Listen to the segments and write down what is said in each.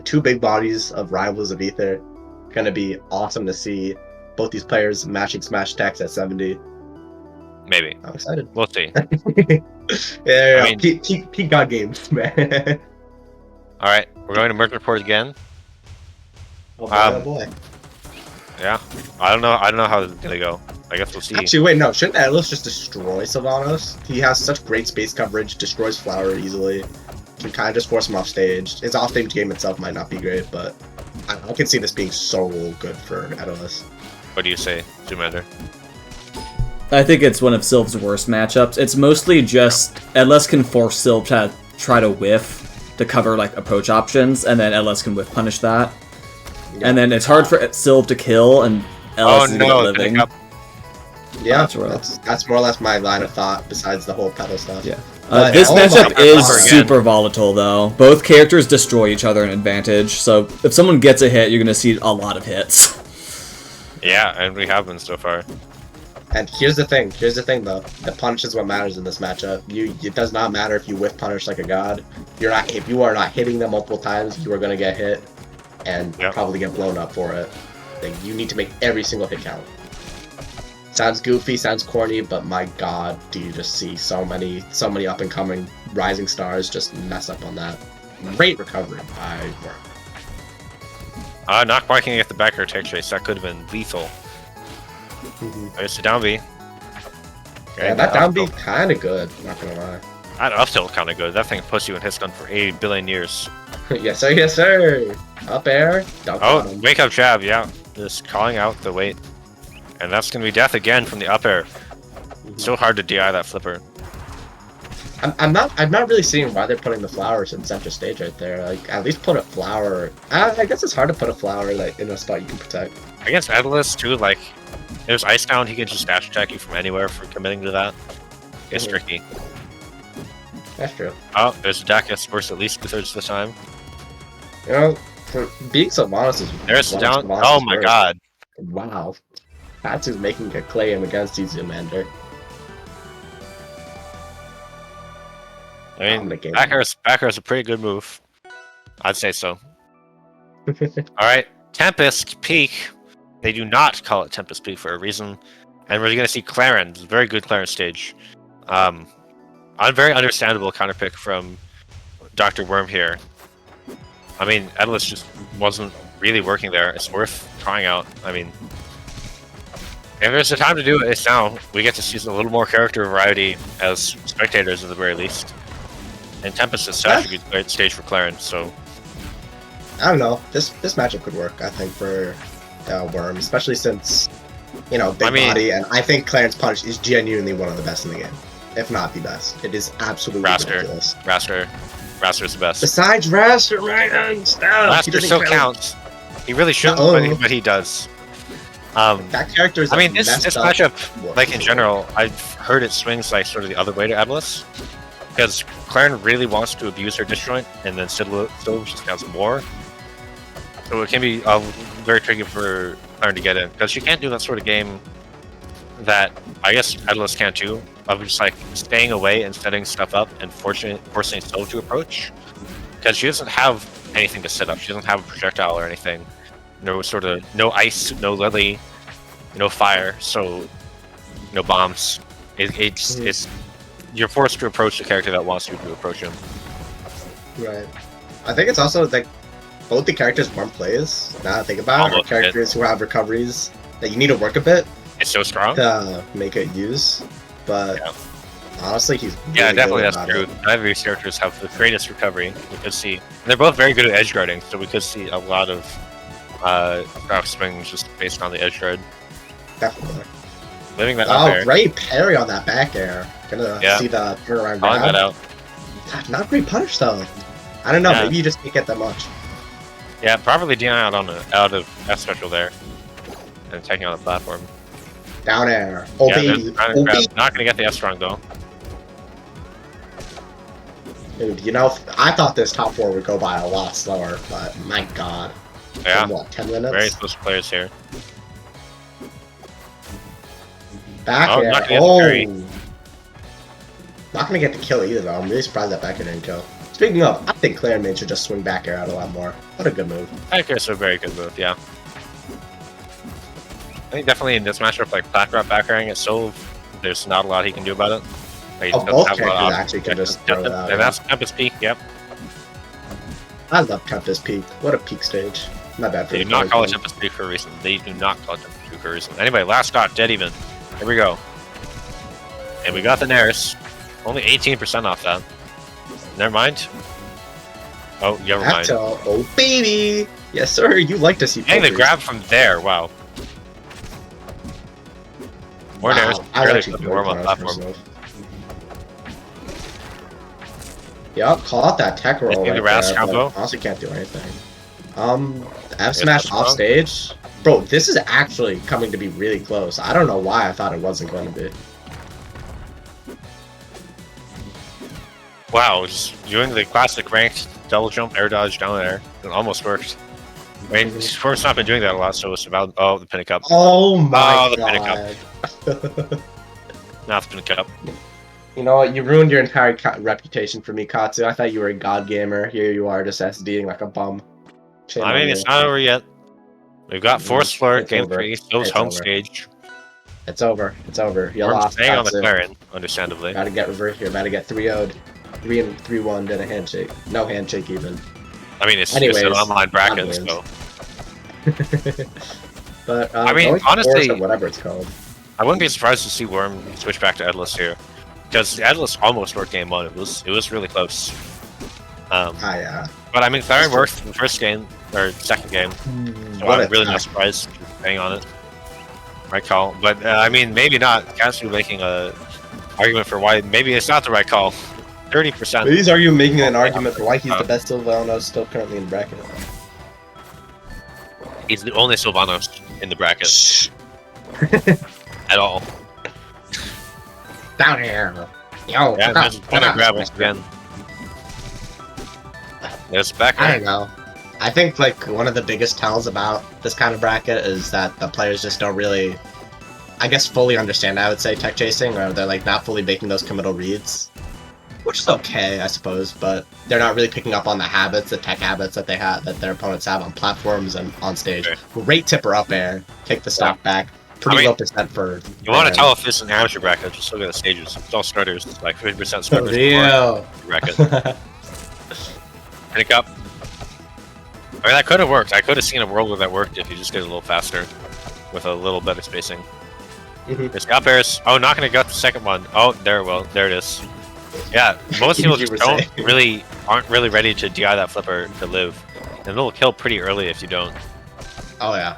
two big bodies of rivals of Ether. Gonna be awesome to see both these players matching smash attacks at 70. Maybe. I'm excited. We'll see. Yeah, I mean, peak God games, man. All right, we're going to Merc Report again. Oh boy. Yeah, I don't know how it's gonna go. I guess we'll see. Actually, wait, no. Shouldn't Etalus just destroy Sylvanos? He has such great space coverage, destroys Flower easily. Can kind of just force him off stage. His off-stage game itself might not be great, but I can see this being so good for Etalus. What do you say, Zoomander? I think it's one of Sylv's worst matchups. It's mostly just Etalus can force Sylv to try to whiff to cover like approach options, and then Etalus can whiff punish that. Yeah. And then it's hard for Sylv to kill, and Etalus is living. Yeah, that's more or less my line of thought, besides the whole pedal stuff. Yeah. This matchup is super volatile, though. Both characters destroy each other in advantage, so if someone gets a hit, you're going to see a lot of hits. Yeah, and we have been so far. And here's the thing though. The punish is what matters in this matchup. It does not matter if you whiff punish like a god. If you are not hitting them multiple times, you are going to get hit, and probably get blown up for it. Like, you need to make every single hit count. Sounds goofy, sounds corny, but my god, do you just see so many up and coming rising stars just mess up on that. Great recovery by Worm. Not quite can get the back air tech chase. That could have been lethal. There's the down B. Okay, yeah, that down B kind of good, not gonna lie. That up tilt kind of good. That thing puts you in hit stun for 80 billion years. Yes sir, yes sir! Up air, wake up jab, yeah. Just calling out the weight. And that's gonna be death again from the up air. So hard to DI that flipper. I'm not really seeing why they're putting the flowers in center stage right there. Like, at least put a flower. I guess it's hard to put a flower like in a spot you can protect. Against Etalus too, like there's ice down, he can just dash attack you from anywhere for committing to that. It's tricky. That's true. Oh, there's a deck that's worse at least 2/3 of the time. You know, for being Sylvanos is there's the down. Oh my god. Wow. Catsu's making a claim against you, Zoomander. I mean, back air is a pretty good move. I'd say so. Alright, Tempest Peak. They do not call it Tempest Peak for a reason. And we're going to see Clairen, very good Clairen stage. A very understandable counterpick from Dr. Worm here. I mean, Etalus just wasn't really working there. It's worth trying out. I mean, if there's a time to do it, it's now. We get to see a little more character variety as spectators at the very least. And Tempest is such a good stage for Clairen, so... I don't know. This matchup could work, I think, for Worm, especially since, you know, big body, and I think Clairen's Punch is genuinely one of the best in the game. If not the best. It is absolutely ridiculous. Raster's the best. Besides Raster, man! Stop! Raster still counts. He really shouldn't, but he does. That character is I mean, this matchup, like in general, I've heard it swings like sort of the other way to Etalus. Because Clairen really wants to abuse her disjoint, and then still just counts more. So it can be very tricky for Clairen to get in. Because she can't do that sort of game that I guess Etalus can't do, of just like staying away and setting stuff up and forcing Sylv to approach. Because she doesn't have anything to set up. She doesn't have a projectile or anything. No ice, no lily, no fire, so no bombs. It's you're forced to approach the character that wants you to approach him. Right. I think it's also like both the characters Worm plays, now that I think about it, are characters who have recoveries that you need to work a bit. It's so strong to make it use, but honestly, he's really definitely that's true. Neither of these characters have the greatest recovery. We could see they're both very good at edge guarding, so we could see a lot of crouch swings just based on the edge guard. Definitely. Living that up air. Great parry on that back air. Gonna see the turnaround. Calling that out. Not great punish though. I don't know. Maybe you just can't get that much. Yeah, probably DI out of F special there, and taking on the platform. Down air. Oh baby. Not gonna get the F strong though. Dude, you know, I thought this top 4 would go by a lot slower, but my god. Yeah. In what, 10 minutes? Very close players here. Back air. Not gonna get the kill either though. I'm really surprised that back air didn't kill. Speaking of, I think Clairen should just swing back air out a lot more. What a good move. I think it's a very good move, yeah. I think definitely in this matchup, like back airing it, so there's not a lot he can do about it. Like, Both characters actually can just throw it out. And that's Tempest Peak, yep. I love Tempest Peak. What a peak stage. Not bad for They do not call it Tempest Peak for a reason. They do not call it Tempest Peak for a reason. Anyway, last shot, dead even. Here we go. And we got the Nares. Only 18% off that. Never mind. Oh, never mind. Oh, baby! Yes, sir. You like to see Hey, the grab from there. Wow. More Nares. I Barely actually put warm on platform. Yep, call out that tech roll right the Ras there, combo. but honestly can't do anything. F smash off stage? Bro, this is actually coming to be really close. I don't know why I thought it wasn't going to be. Wow, just doing the classic ranked double jump, air dodge down there. It almost worked. I mean, Squirt's not been doing that a lot, so it's about... Oh, the Pinnacle. Oh my the god. Now the Pinnacle. You know what? You ruined your entire reputation for me, Katsu. I thought you were a god gamer. Here you are, just SDing like a bum. Shame I mean, on it's you. not over yet. We've got Force Flirt, It's Game over. 3, Syl's It's home over. stage. It's over. It's over. You We're lost, staying on the Katsu. Clairen, understandably. Gotta get reversed here. Gotta get 3-0'd. 3-1 did a handshake. No handshake even. I mean, it's Anyways, an online bracket, wins. so... But I mean, going for honestly- Force or whatever it's called. I wouldn't be surprised to see Worm switch back to Etalus here. Because Etalus almost worked game 1. It was really close. Yeah. But I mean, Clairen worked in the first game, or second game. So What I'm really not attack. surprised staying on it. Right call. But I mean, maybe not. Catsu making a argument for why maybe it's not the right call. 30%. He's making an argument for why he's the best Sylvanos still currently in the bracket. He's the only Sylvanos in the bracket Shh. at all. Down here. Yo, Yeah, there's gonna grab us again. There's back I there. don't know. I think like one of the biggest tells about this kind of bracket is that the players just don't really, I guess, fully understand. I would say tech chasing, or they're like not fully making those committal reads, which is okay, I suppose. But they're not really picking up on the habits, the tech habits that they have, that their opponents have on platforms and on stage. Okay. Great tipper up air, take the stock back. Pretty I mean, low percent for. You want to tell if it's an amateur bracket, just look at the stages. It's all starters. It's like 50% starters. Real. Bracket. Pick up. I mean, that could have worked. I could have seen a world where that worked if you just did it a little faster, with a little better spacing. There's up airs. Oh, not gonna get the second one. Oh, there it is. Yeah, most people just aren't really ready to DI that flipper to live, and it'll kill pretty early if you don't. Oh yeah.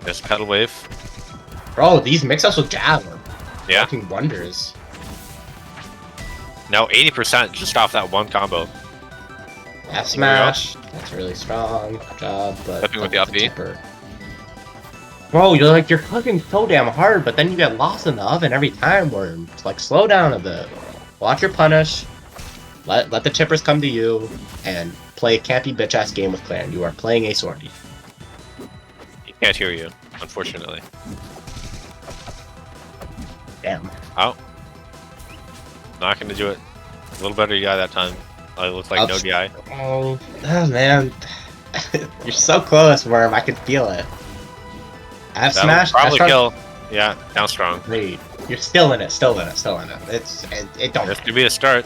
There's a pedal wave. Bro, these mix-ups with jab are Yeah. working wonders. Now 80% just off that one combo. F smash. That's really strong. Good job, but Flipping with the up B. tipper. Bro, you're cooking so damn hard, but then you get lost in the oven every time, Worm. It's like, slow down a bit. Watch your punish. Let the tippers come to you, and play a campy bitch-ass game with Clairen. You are playing a sortie. He can't hear you, unfortunately. Damn. Oh. Not gonna do it. A little better DI that time. It looked like no DI. Oh, man. You're so close, Worm. I can feel it. F That'll smash. probably F kill. Yeah, down strong. Wait, you're still in it. Still in it. It don't. This could be a start.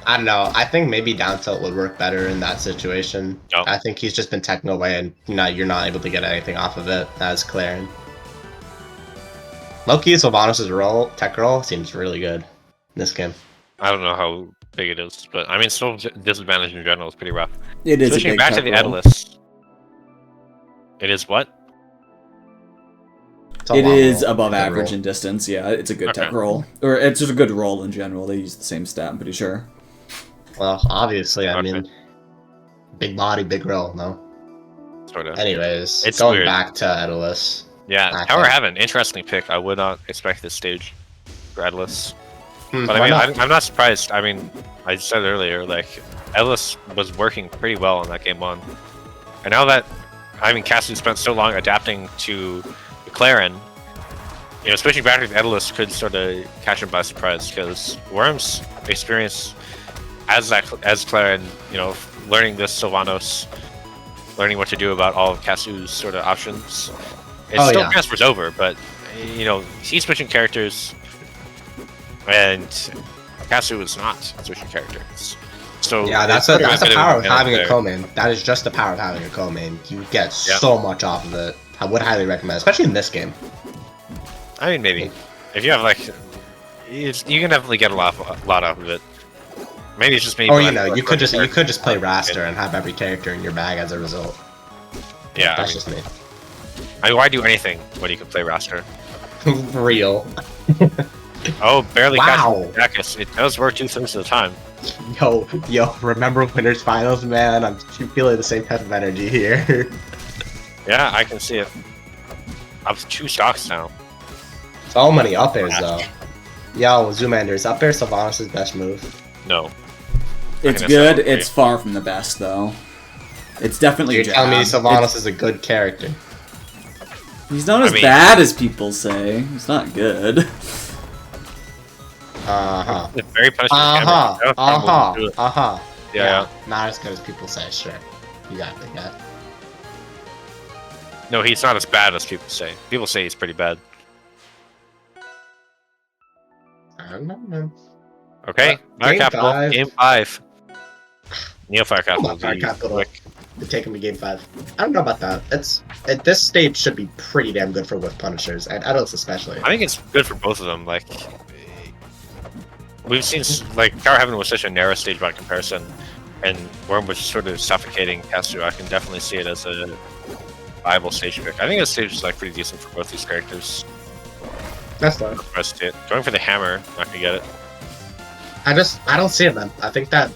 I don't know. I think maybe down tilt would work better in that situation. Oh. I think he's just been techno away, and you're not able to get anything off of it as Clairen. Low-key, Sylvanos' tech roll seems really good in this game. I don't know how big it is, but I mean, still disadvantage in general is pretty rough. It is Switching a big back to tech the roll. Etalus. It is what? It's a It long is roll, above good average roll. in distance. Yeah, it's a good Okay. tech roll, or it's just a good roll in general. They use the same stat, I'm pretty sure. Well, obviously, I Okay. mean, big body, big roll, no? Sort of. Anyways, It's going weird. back to Etalus. Yeah, I Tower think- Heaven, interesting pick. I would not expect this stage for Etalus. But Why I mean, not? I'm not surprised. I mean, I said earlier, like, Etalus was working pretty well in that game 1. And now that, I mean, Catsu spent so long adapting to the Clairen, you know, switching back to Etalus could sort of catch him by surprise because Worm's experience as Clairen, you know, learning this Sylvanos, learning what to do about all of Catsu's sort of options, it still transfers over, but you know, he's switching characters, and Catsu is not switching characters. So yeah, that's the power of having a co-main. That is just the power of having a co-main. You get so much off of it. I would highly recommend, especially in this game. I mean, maybe if you have like, you can definitely get a lot out of it. Maybe it's just me. Or you know, you could just play Raster and have every character in your bag as a result. Yeah, that's just me. I mean, why do anything when you can play Raster? Real. Oh, barely. Wow. It does work 2/3 of the time. Yo, remember winners finals, man? I'm feeling the same type of energy here. Yeah, I can see it. Up to 2 stocks now. So many up airs though. Yo, Zoomander, is up air Sylvanos' best move? No. It's good. It's far from the best though. It's definitely. You're telling me Sylvanos is a good character? He's not as bad as people say. He's not good. It's very punishing. Yeah. Not as good as people say. Sure, you got that. No, he's not as bad as people say. People say he's pretty bad. I don't know, man. Okay, Game 5. Neofire Capital. To take him to Game 5. I don't know about that. At this stage should be pretty damn good for Whiff Punishers, and Etalus especially. I think it's good for both of them. Like, we've seen, like, Tower Heaven was such a narrow stage by comparison, and Worm was sort of suffocating Catsu. I can definitely see it as a viable stage pick. I think this stage is like pretty decent for both these characters. That's fine. Going for the hammer, not gonna get it. I don't see it, man. I think that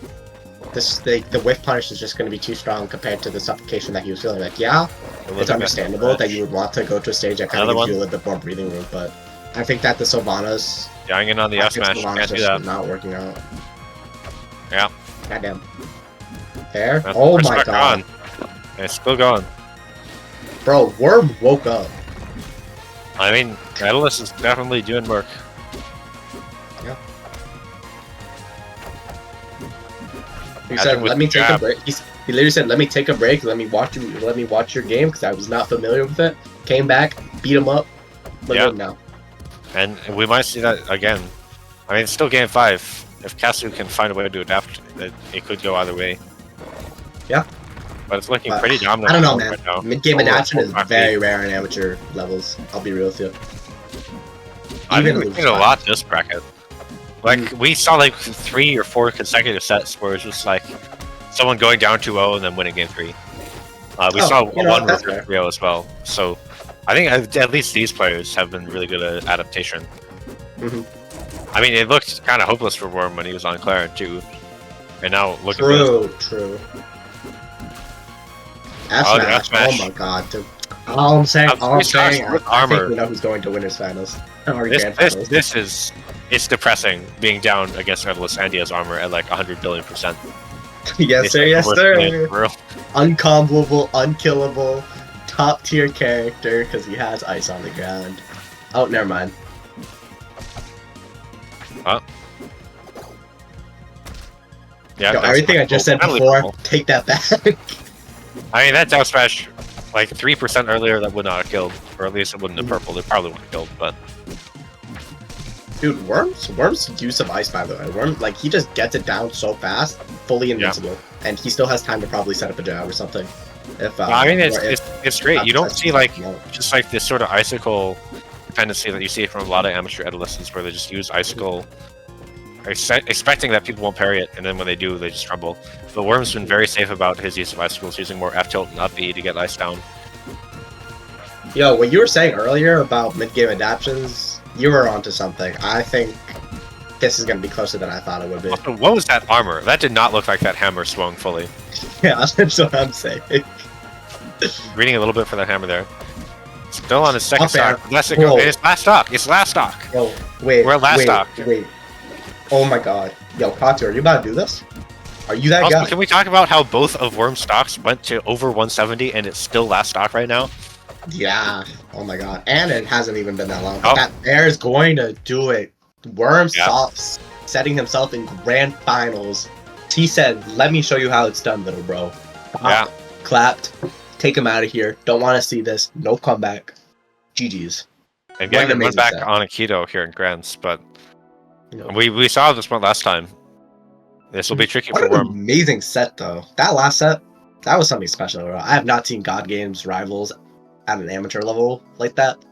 the Whiff Punish is just going to be too strong compared to the suffocation that he was feeling. Like, yeah, it's understandable that you would want to go to a stage that kind of gives you a little bit more breathing room, but I think that the Sylvanos... Dying in on the F-smash, can't do that. Not working out. Yeah. Goddamn. There? Oh my god. And it's still going. Bro, Worm woke up. I mean, Etalus is definitely doing work. Yeah. He said, "Let me take a break." He literally said, "Let me take a break. Let me watch your game because I was not familiar with it." Came back, beat him up. Look at him now. And we might see that again. I mean, it's still Game 5. If Catsu can find a way to adapt, it could go either way. Yeah. But it's looking pretty dominant. I don't know, man. Right now. Mid-game adaptation is very rare in amateur levels. I'll be real with you. I think we've seen a lot this bracket. Like, we saw like 3 or 4 consecutive sets where it's just like someone going down 2-0 and then winning Game 3. We saw one reverse 3-0 as well. So I think at least these players have been really good at adaptation. I mean, it looked kind of hopeless for Worm when he was on Clairen too. And now look at this. True. F-smash. Oh my god, dude. All I'm saying, I think we know who's going to winners finals. It's depressing being down against Etalus and he has armor at like 100 billion%. Yes sir. Uncombable, unkillable, top tier character because he has ice on the ground. Oh, never mind. Huh? Yeah, yo, everything I just said before, take that back. I mean, that down smash, like 3% earlier, that would not have killed, or at least it wouldn't have purpled. It probably would have killed, but dude, Worm's use of ice, by the way, Worm, like, he just gets it down so fast, fully invincible, and he still has time to probably set up a jab or something. If I mean, it's great. You don't see like just like this sort of icicle dependency that you see from a lot of amateur Etaluses, where they just use icicle, expecting that people won't parry it, and then when they do, they just crumble. But Worm's been very safe about his use of icicles, using more F tilt and up B to get ice down. Yo, what you were saying earlier about mid-game adaptions, you were onto something. I think this is going to be closer than I thought it would be. Also, what was that armor? That did not look like that hammer swung fully. Yeah, that's what I'm saying. Reading a little bit for that hammer there. Still on his second stock. It's last stock. It's last stock. Yo, wait. We're at last stock. Wait. Oh my god. Yo, Catsu, are you about to do this? Are you that also, guy? Can we talk about how both of Worm's stocks went to over 170 and it's still last stock right now? Yeah. Oh my god. And it hasn't even been that long. Oh. That Bear's going to do it. Worm stops setting himself in grand finals. He said, "Let me show you how it's done, little bro." Yeah. Clapped. Take him out of here. Don't want to see this. No comeback. GG's. And getting them run back on Aikido here in Grands, but we saw this one last time. This will be tricky for Worm. Amazing set though. That last set, that was something special. I have not seen God Games rivals at an amateur level like that.